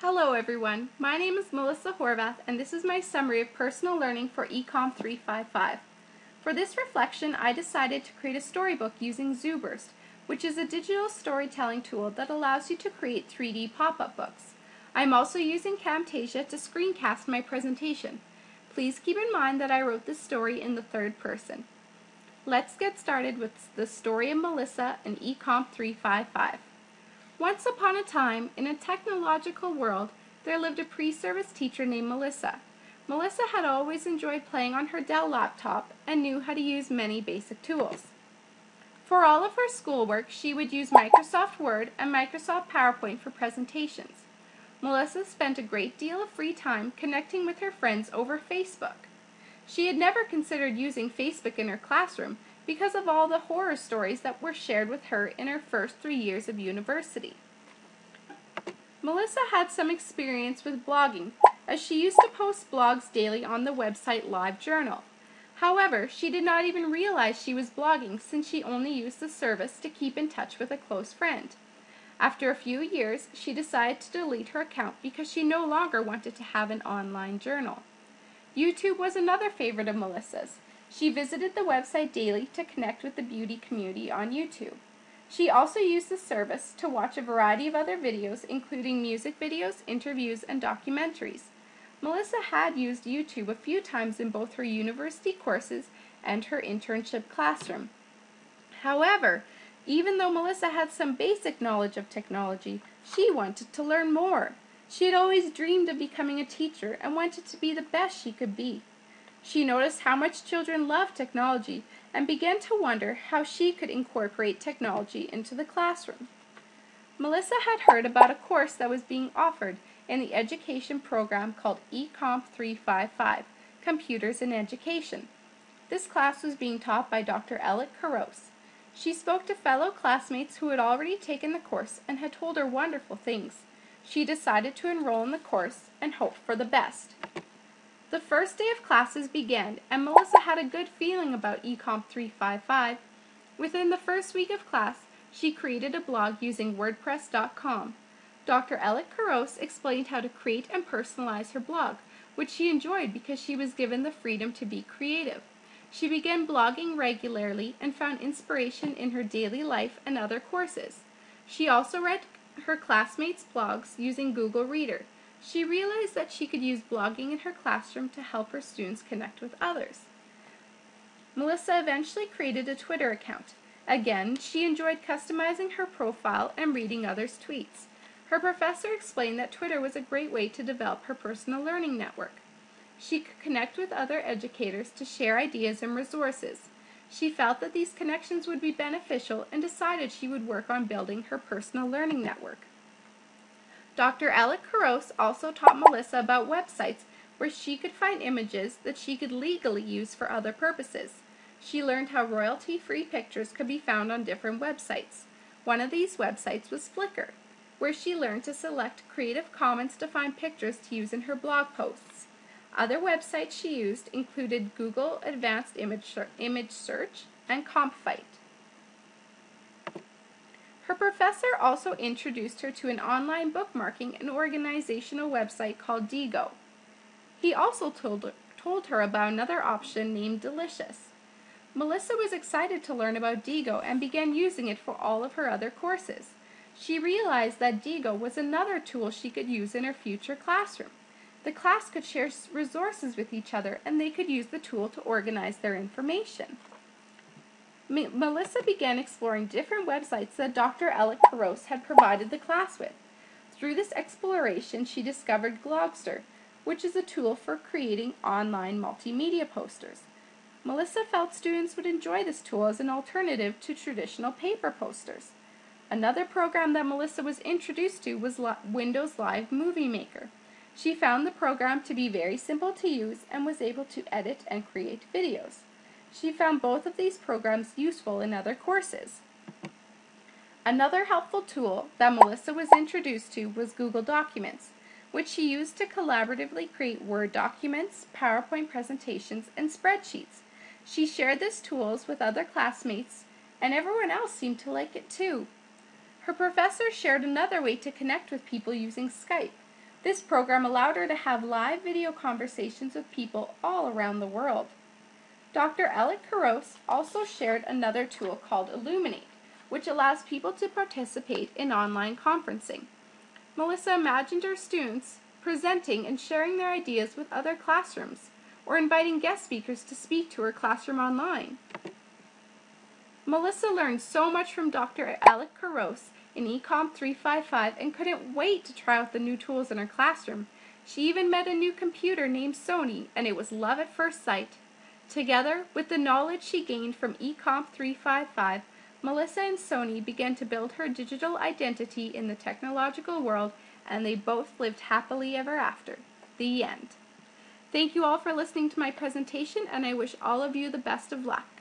Hello everyone, my name is Melissa Horvath and this is my summary of personal learning for ECMP 355. For this reflection, I decided to create a storybook using ZooBurst, which is a digital storytelling tool that allows you to create 3D pop-up books. I'm also using Camtasia to screencast my presentation. Please keep in mind that I wrote this story in the third person. Let's get started with the story of Melissa and ECMP 355. Once upon a time, in a technological world, there lived a pre-service teacher named Melissa. Melissa had always enjoyed playing on her Dell laptop and knew how to use many basic tools. For all of her schoolwork, she would use Microsoft Word and Microsoft PowerPoint for presentations. Melissa spent a great deal of free time connecting with her friends over Facebook. She had never considered using Facebook in her classroom because of all the horror stories that were shared with her in her first 3 years of university. Melissa had some experience with blogging, as she used to post blogs daily on the website LiveJournal. However, she did not even realize she was blogging since she only used the service to keep in touch with a close friend. After a few years, she decided to delete her account because she no longer wanted to have an online journal. YouTube was another favorite of Melissa's. She visited the website daily to connect with the beauty community on YouTube. She also used the service to watch a variety of other videos, including music videos, interviews, and documentaries. Melissa had used YouTube a few times in both her university courses and her internship classroom. However, even though Melissa had some basic knowledge of technology, she wanted to learn more. She had always dreamed of becoming a teacher and wanted to be the best she could be. She noticed how much children loved technology and began to wonder how she could incorporate technology into the classroom. Melissa had heard about a course that was being offered in the education program called ECMP 355, Computers in Education. This class was being taught by Dr. Caros. She spoke to fellow classmates who had already taken the course and had told her wonderful things. She decided to enroll in the course and hoped for the best. The first day of classes began, and Melissa had a good feeling about ECMP 355. Within the first week of class, she created a blog using WordPress.com. Dr. Caros explained how to create and personalize her blog, which she enjoyed because she was given the freedom to be creative. She began blogging regularly and found inspiration in her daily life and other courses. She also read her classmates' blogs using Google Reader. She realized that she could use blogging in her classroom to help her students connect with others. Melissa eventually created a Twitter account. Again, she enjoyed customizing her profile and reading others' tweets. Her professor explained that Twitter was a great way to develop her personal learning network. She could connect with other educators to share ideas and resources. She felt that these connections would be beneficial and decided she would work on building her personal learning network. Dr. Caros also taught Melissa about websites where she could find images that she could legally use for other purposes. She learned how royalty-free pictures could be found on different websites. One of these websites was Flickr, where she learned to select Creative Commons to find pictures to use in her blog posts. Other websites she used included Google Advanced Image Search and Compfight. Her professor also introduced her to an online bookmarking and organizational website called Diigo. He also told her about another option named Delicious. Melissa was excited to learn about Diigo and began using it for all of her other courses. She realized that Diigo was another tool she could use in her future classroom. The class could share resources with each other and they could use the tool to organize their information. Melissa began exploring different websites that Dr. Caros had provided the class with. Through this exploration, she discovered Glogster, which is a tool for creating online multimedia posters. Melissa felt students would enjoy this tool as an alternative to traditional paper posters. Another program that Melissa was introduced to was Windows Live Movie Maker. She found the program to be very simple to use and was able to edit and create videos. She found both of these programs useful in other courses. Another helpful tool that Melissa was introduced to was Google Documents, which she used to collaboratively create Word documents, PowerPoint presentations, and spreadsheets. She shared these tools with other classmates, and everyone else seemed to like it too. Her professor shared another way to connect with people using Skype. This program allowed her to have live video conversations with people all around the world. Dr. Alec Caros also shared another tool called Illuminate, which allows people to participate in online conferencing. Melissa imagined her students presenting and sharing their ideas with other classrooms, or inviting guest speakers to speak to her classroom online. Melissa learned so much from Dr. Alec Caros in ECMP 355 and couldn't wait to try out the new tools in her classroom. She even met a new computer named Sony, and it was love at first sight. Together, with the knowledge she gained from ECMP 355, Melissa and Sony began to build her digital identity in the technological world, and they both lived happily ever after. The end. Thank you all for listening to my presentation, and I wish all of you the best of luck.